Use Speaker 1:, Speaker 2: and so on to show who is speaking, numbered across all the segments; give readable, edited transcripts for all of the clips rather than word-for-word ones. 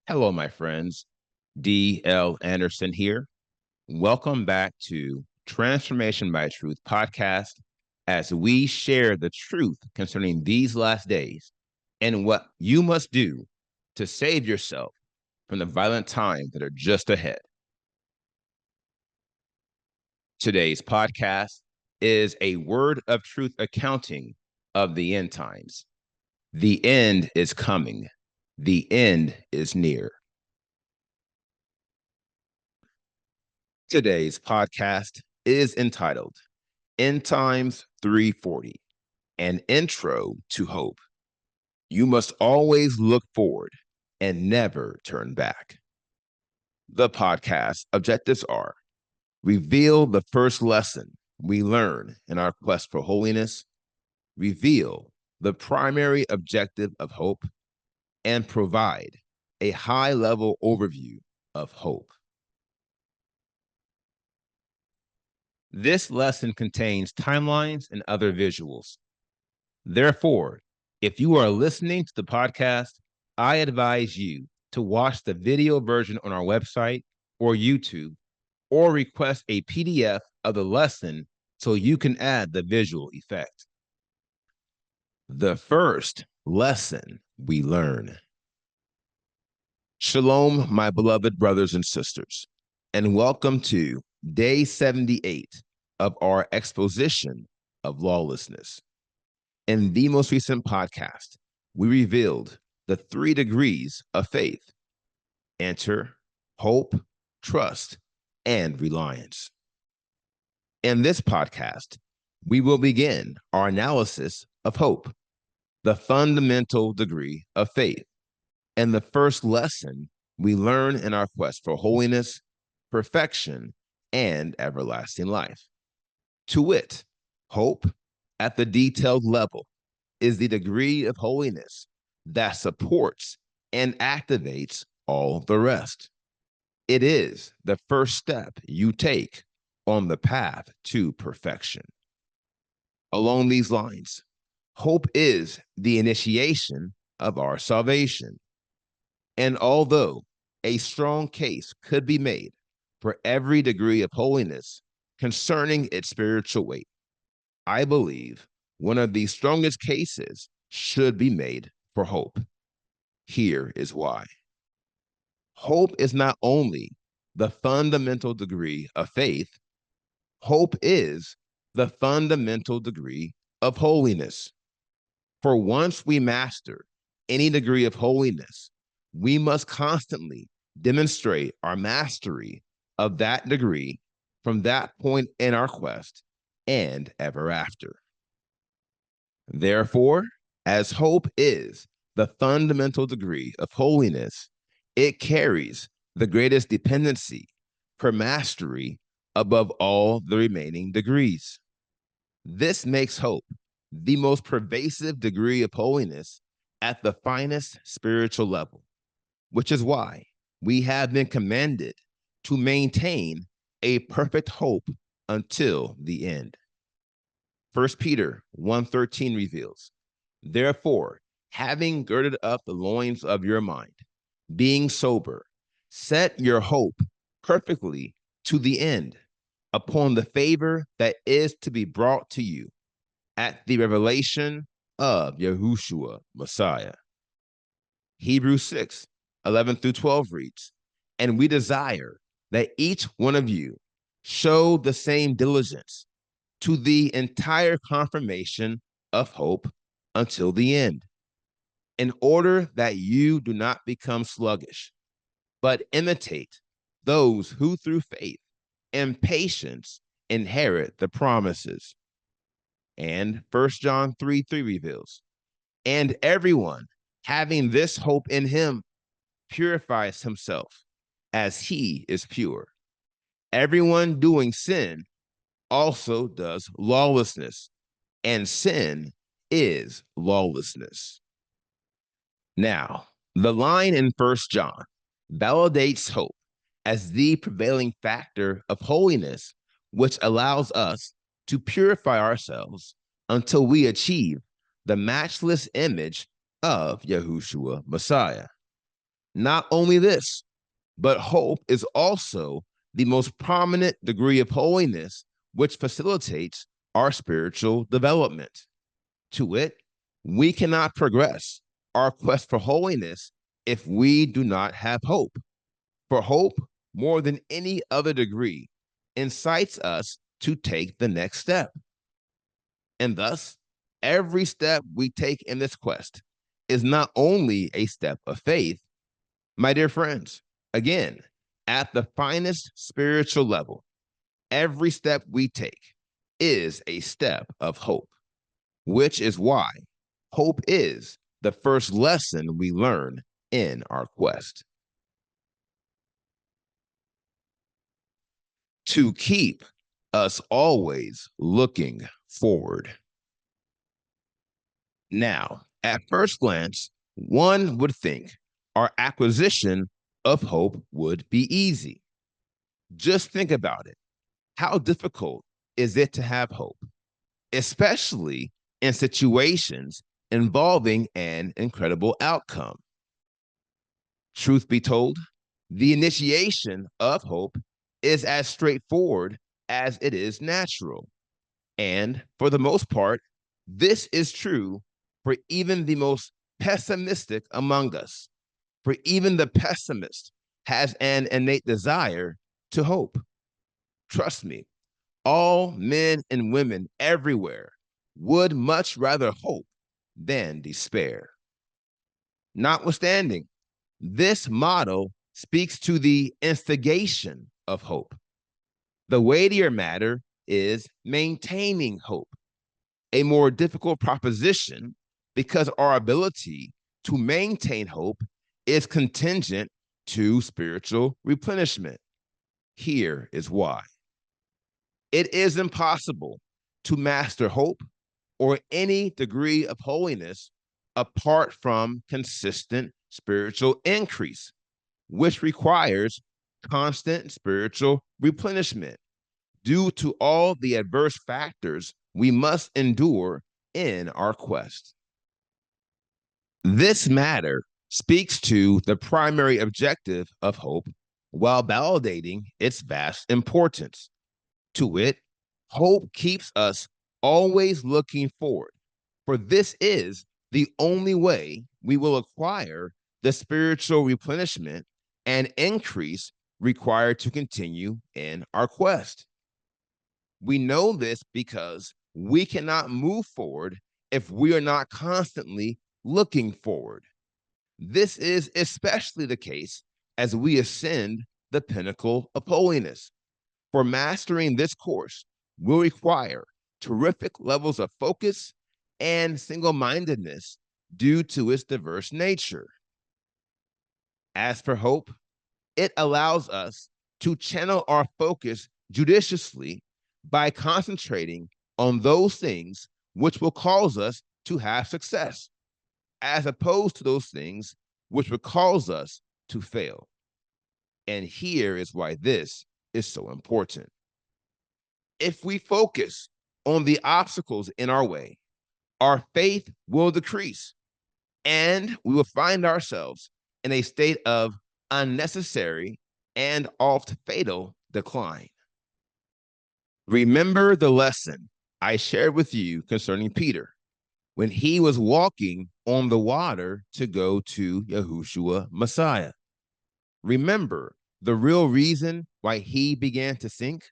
Speaker 1: Hello, my friends. D.L. Anderson here. Welcome back to Transformation by Truth podcast as we share the truth concerning these last days and what you must do to save yourself from the violent times that are just ahead. Today's podcast is a word of truth accounting of the end times. The end is coming. The end is near. Today's podcast is entitled End Times 340, an intro to hope. You must always look forward and never turn back. The podcast objectives are: reveal the first lesson we learn in our quest for holiness, reveal the primary objective of hope, and provide a high-level overview of hope. This lesson contains timelines and other visuals. Therefore, if you are listening to the podcast, I advise you to watch the video version on our website or YouTube, or request a PDF of the lesson so you can add the visual effect. The first lesson we learn. Shalom, my beloved brothers and sisters, and welcome to day 78 of our exposition of lawlessness. In the most recent podcast, we revealed the 3 degrees of faith: enter, hope, trust, and reliance. In this podcast, we will begin our analysis of hope, the fundamental degree of faith, and the first lesson we learn in our quest for holiness, perfection, and everlasting life. To wit, hope at the detailed level is the degree of holiness that supports and activates all the rest. It is the first step you take on the path to perfection. Along these lines, hope is the initiation of our salvation. And although a strong case could be made for every degree of holiness concerning its spiritual weight, I believe one of the strongest cases should be made for hope. Here is why. Hope is not only the fundamental degree of faith, hope is the fundamental degree of holiness. For once we master any degree of holiness, we must constantly demonstrate our mastery of that degree from that point in our quest and ever after. Therefore, as hope is the fundamental degree of holiness, it carries the greatest dependency for mastery above all the remaining degrees. This makes hope the most pervasive degree of holiness at the finest spiritual level, which is why we have been commanded to maintain a perfect hope until the end. 1 Peter 1:13 reveals, therefore, having girded up the loins of your mind, being sober, set your hope perfectly to the end upon the favor that is to be brought to you at the revelation of Yahushua Messiah. Hebrews 6:11-12 reads, and we desire that each one of you show the same diligence to the entire confirmation of hope until the end, in order that you do not become sluggish, but imitate those who through faith and patience inherit the promises. And 1 John 3:3 reveals, and everyone having this hope in him purifies himself as he is pure. Everyone doing sin also does lawlessness, and sin is lawlessness. Now, the line in 1 John validates hope as the prevailing factor of holiness, which allows us to purify ourselves until we achieve the matchless image of Yahushua Messiah. Not only this, but hope is also the most prominent degree of holiness which facilitates our spiritual development. To wit, we cannot progress our quest for holiness if we do not have hope. For hope, more than any other degree, incites us to take the next step. And thus, every step we take in this quest is not only a step of faith, my dear friends, again, at the finest spiritual level, every step we take is a step of hope, which is why hope is the first lesson we learn in our quest. To keep us always looking forward. Now, at first glance, one would think our acquisition of hope would be easy. Just think about it. How difficult is it to have hope, especially in situations involving an incredible outcome? Truth be told, the initiation of hope is as straightforward as it is natural. And for the most part, this is true for even the most pessimistic among us. For even the pessimist has an innate desire to hope. Trust me, all men and women everywhere would much rather hope than despair. Notwithstanding, this model speaks to the instigation of hope. The weightier matter is maintaining hope, a more difficult proposition because our ability to maintain hope is contingent to spiritual replenishment. Here is why. It is impossible to master hope or any degree of holiness apart from consistent spiritual increase, which requires constant spiritual replenishment due to all the adverse factors we must endure in our quest. This matter speaks to the primary objective of hope while validating its vast importance. To wit, hope keeps us always looking forward, for this is the only way we will acquire the spiritual replenishment and increase required to continue in our quest. We know this because we cannot move forward if we are not constantly looking forward. This is especially the case as we ascend the pinnacle of holiness. For mastering this course will require terrific levels of focus and single-mindedness due to its diverse nature. As for hope, it allows us to channel our focus judiciously by concentrating on those things which will cause us to have success, as opposed to those things which will cause us to fail. And here is why this is so important. If we focus on the obstacles in our way, our faith will decrease and we will find ourselves in a state of unnecessary and oft fatal decline. Remember the lesson I shared with you concerning Peter when he was walking on the water to go to Yahushua Messiah. Remember the real reason why he began to sink?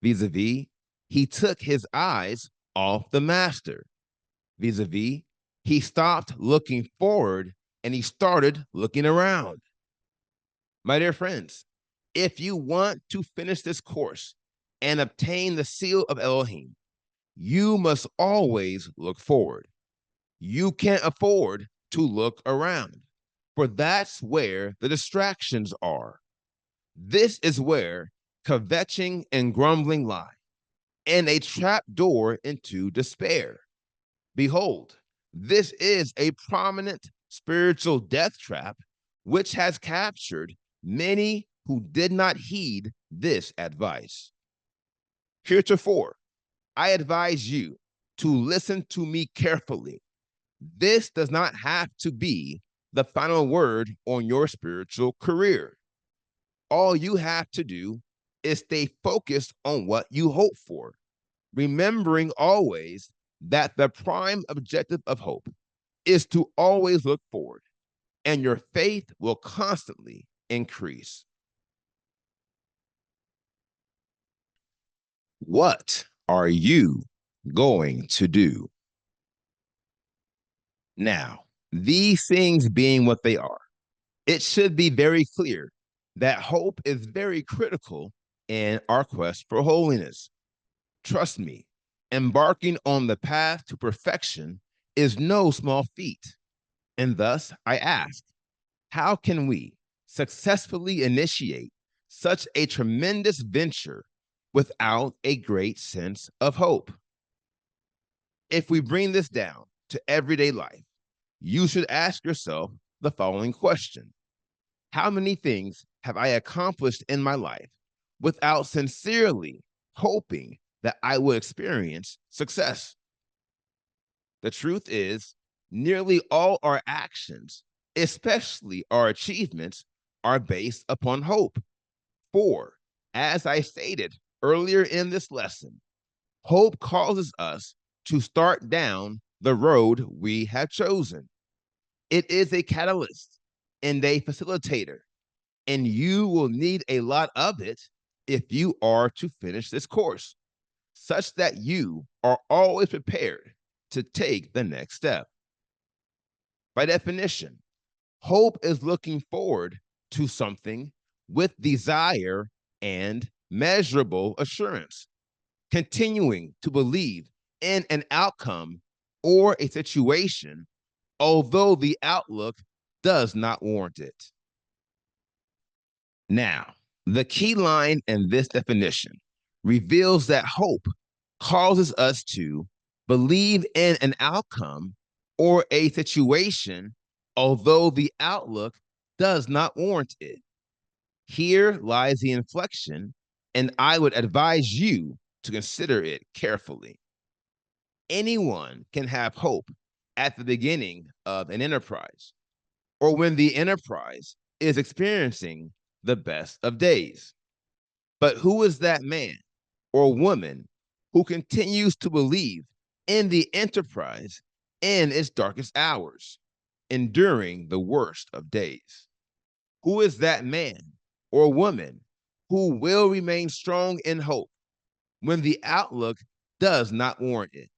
Speaker 1: Vis-a-vis, he took his eyes off the master. Vis-a-vis, he stopped looking forward and he started looking around. My dear friends, if you want to finish this course and obtain the seal of Elohim, you must always look forward. You can't afford to look around, for that's where the distractions are. This is where kvetching and grumbling lie, and a trap door into despair. Behold, this is a prominent spiritual death trap which has captured many who did not heed this advice. Heretofore, I advise you to listen to me carefully. This does not have to be the final word on your spiritual career. All you have to do is stay focused on what you hope for, remembering always that the prime objective of hope is to always look forward, and your faith will constantly increase. What are you going to do? Now, these things being what they are, it should be very clear that hope is very critical in our quest for holiness. Trust me, embarking on the path to perfection is no small feat. And thus, I ask, how can we successfully initiate such a tremendous venture without a great sense of hope? If we bring this down to everyday life, you should ask yourself the following question: how many things have I accomplished in my life without sincerely hoping that I would experience success? The truth is, nearly all our actions, especially our achievements, are based upon hope. For, as I stated earlier in this lesson, hope causes us to start down the road we have chosen. It is a catalyst and a facilitator, and you will need a lot of it if you are to finish this course, such that you are always prepared to take the next step. By definition, hope is looking forward to something with desire and measurable assurance, continuing to believe in an outcome or a situation, although the outlook does not warrant it. Now, the key line in this definition reveals that hope causes us to believe in an outcome or a situation, although the outlook does not warrant it. Here lies the inflection, and I would advise you to consider it carefully. Anyone can have hope at the beginning of an enterprise or when the enterprise is experiencing the best of days. But who is that man or woman who continues to believe in the enterprise in its darkest hours, enduring the worst of days? Who is that man or woman who will remain strong in hope when the outlook does not warrant it,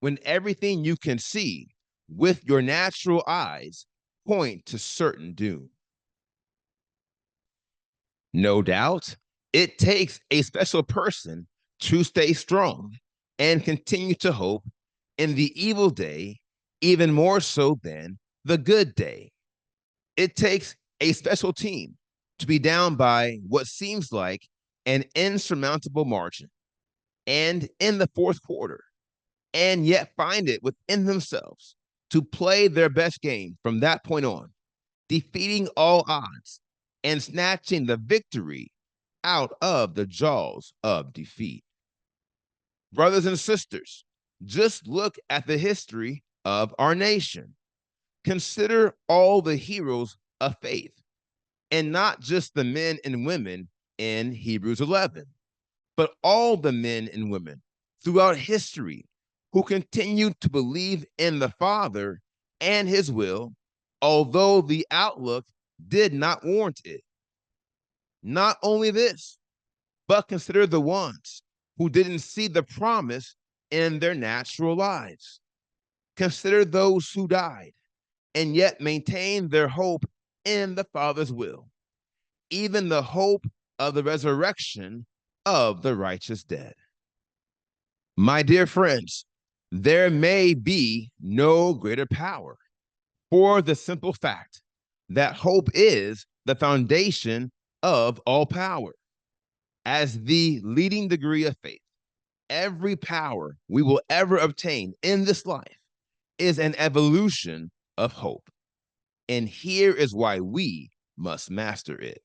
Speaker 1: when everything you can see with your natural eyes point to certain doom? No doubt, it takes a special person to stay strong and continue to hope in the evil day, even more so than the good day. It takes a special team to be down by what seems like an insurmountable margin and in the fourth quarter, and yet find it within themselves to play their best game from that point on, defeating all odds and snatching the victory out of the jaws of defeat. Brothers and sisters, just look at the history of our nation. Consider all the heroes of faith, and not just the men and women in Hebrews 11, but all the men and women throughout history who continued to believe in the Father and his will, although the outlook did not warrant it. Not only this, but consider the ones who didn't see the promise in their natural lives. Consider those who died and yet maintained their hope in the Father's will, even the hope of the resurrection of the righteous dead. My dear friends, there may be no greater power for the simple fact that hope is the foundation of all power. As the leading degree of faith, every power we will ever obtain in this life is an evolution of hope. And here is why we must master it.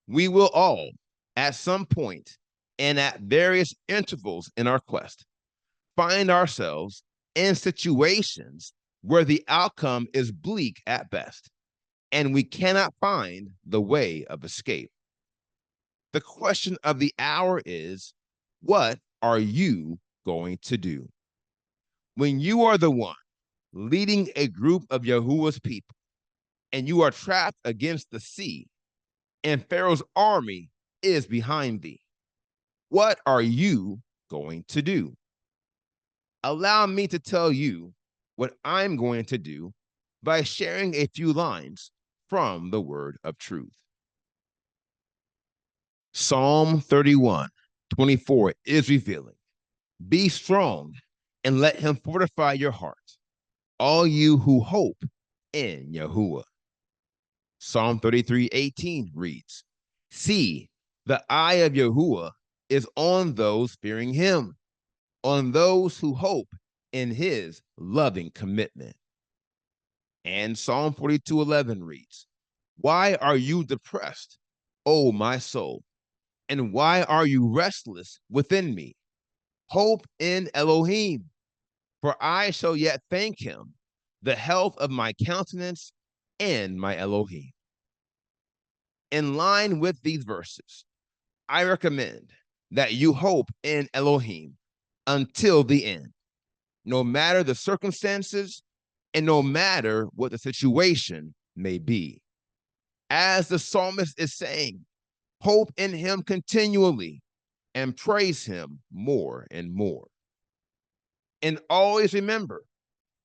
Speaker 1: We will all, at some point and at various intervals in our quest, find ourselves in situations where the outcome is bleak at best, and we cannot find the way of escape. The question of the hour is, what are you going to do? When you are the one leading a group of Yahuwah's people, and you are trapped against the sea, and Pharaoh's army is behind thee, what are you going to do? Allow me to tell you what I'm going to do by sharing a few lines from the word of truth. Psalm 31:24 is revealing. Be strong and let him fortify your heart, all you who hope in Yahuwah. Psalm 33:18 reads, see, the eye of Yahuwah is on those fearing him, on those who hope in his loving commitment. And Psalm 42:11 reads, why are you depressed, O my soul? And why are you restless within me? Hope in Elohim, for I shall yet thank him, the health of my countenance and my Elohim. In line with these verses, I recommend that you hope in Elohim until the end, no matter the circumstances and no matter what the situation may be. As the psalmist is saying, hope in him continually and praise him more and more. And always remember,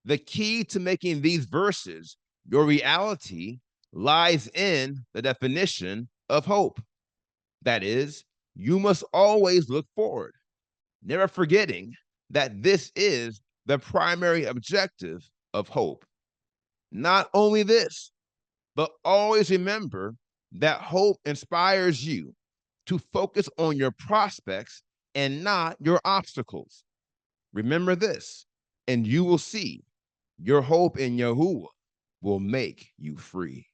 Speaker 1: the key to making these verses your reality lies in the definition of hope. That is, you must always look forward, never forgetting that this is the primary objective of hope. Not only this, but always remember that hope inspires you to focus on your prospects and not your obstacles. Remember this, and you will see your hope in Yahuwah will make you free.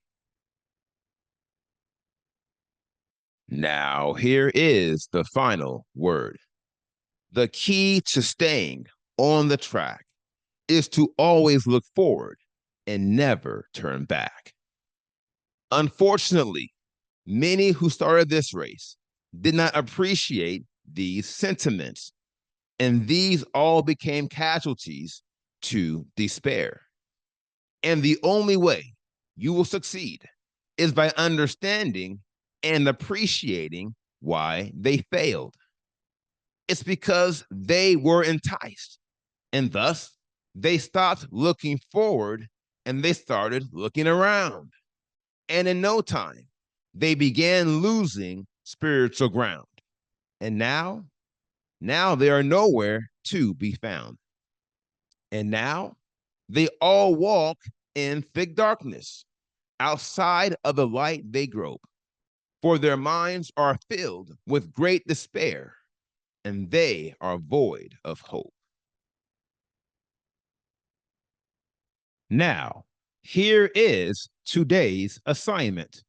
Speaker 1: Now, here is the final word. The key to staying on the track is to always look forward and never turn back. Unfortunately, many who started this race did not appreciate these sentiments, and these all became casualties to despair. And the only way you will succeed is by understanding and appreciating why they failed. It's because they were enticed, and thus they stopped looking forward and they started looking around. And in no time, they began losing spiritual ground. And now they are nowhere to be found. And now they all walk in thick darkness. Outside of the light they grope, for their minds are filled with great despair, and they are void of hope. Now, here is today's assignment.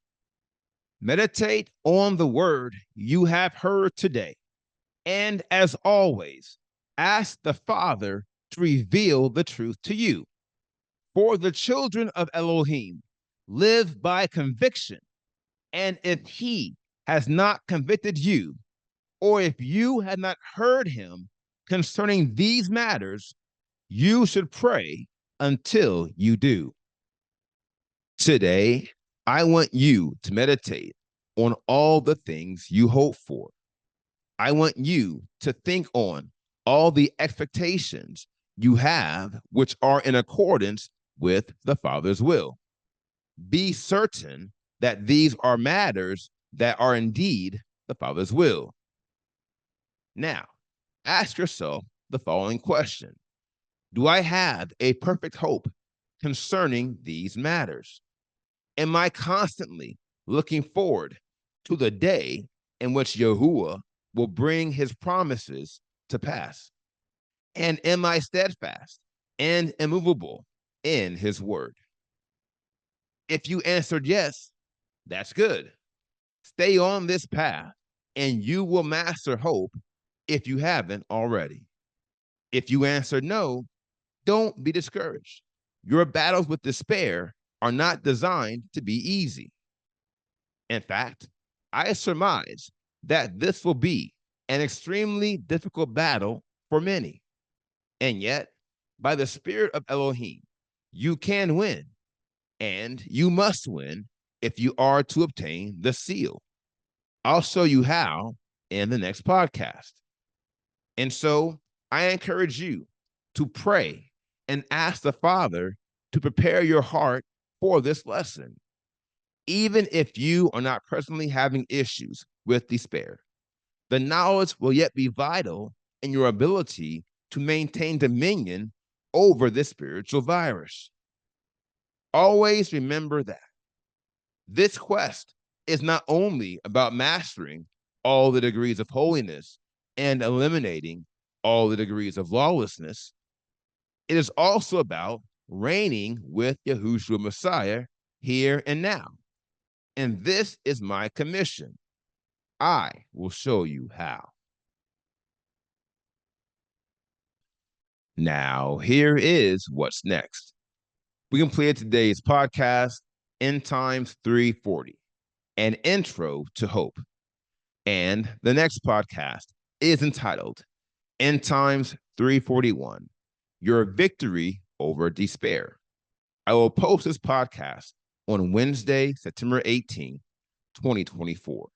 Speaker 1: Meditate on the word you have heard today. And as always, ask the Father to reveal the truth to you. For the children of Elohim live by conviction. And if he has not convicted you, or if you had not heard him concerning these matters, you should pray until you do. Today, I want you to meditate on all the things you hope for. I want you to think on all the expectations you have, which are in accordance with the Father's will. Be certain that these are matters that are indeed the Father's will. Now, ask yourself the following question. Do I have a perfect hope concerning these matters? Am I constantly looking forward to the day in which Yahuwah will bring his promises to pass? And am I steadfast and immovable in his word? If you answered yes, that's good. Stay on this path and you will master hope if you haven't already. If you answered no, don't be discouraged. Your battles with despair are not designed to be easy. In fact, I surmise that this will be an extremely difficult battle for many. And yet, by the Spirit of Elohim, you can win, and you must win if you are to obtain the seal. I'll show you how in the next podcast. And so I encourage you to pray and ask the Father to prepare your heart for this lesson. Even if you are not personally having issues with despair, the knowledge will yet be vital in your ability to maintain dominion over this spiritual virus. Always remember that this quest is not only about mastering all the degrees of holiness and eliminating all the degrees of lawlessness, it is also about reigning with Yahushua Messiah here and now. And this is my commission. I will show you how. Now, here is what's next. We completed today's podcast, End Times 340, an intro to hope. And the next podcast is entitled End Times 341, Your Victory Over Despair. I will post this podcast on Wednesday, September 18, 2024.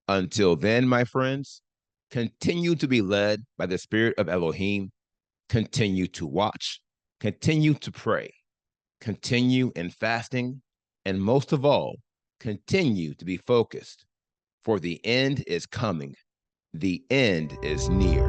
Speaker 1: Until then, my friends, continue to be led by the Spirit of Elohim. Continue to watch. Continue to pray. Continue in fasting. And most of all, continue to be focused. For the end is coming. The end is near.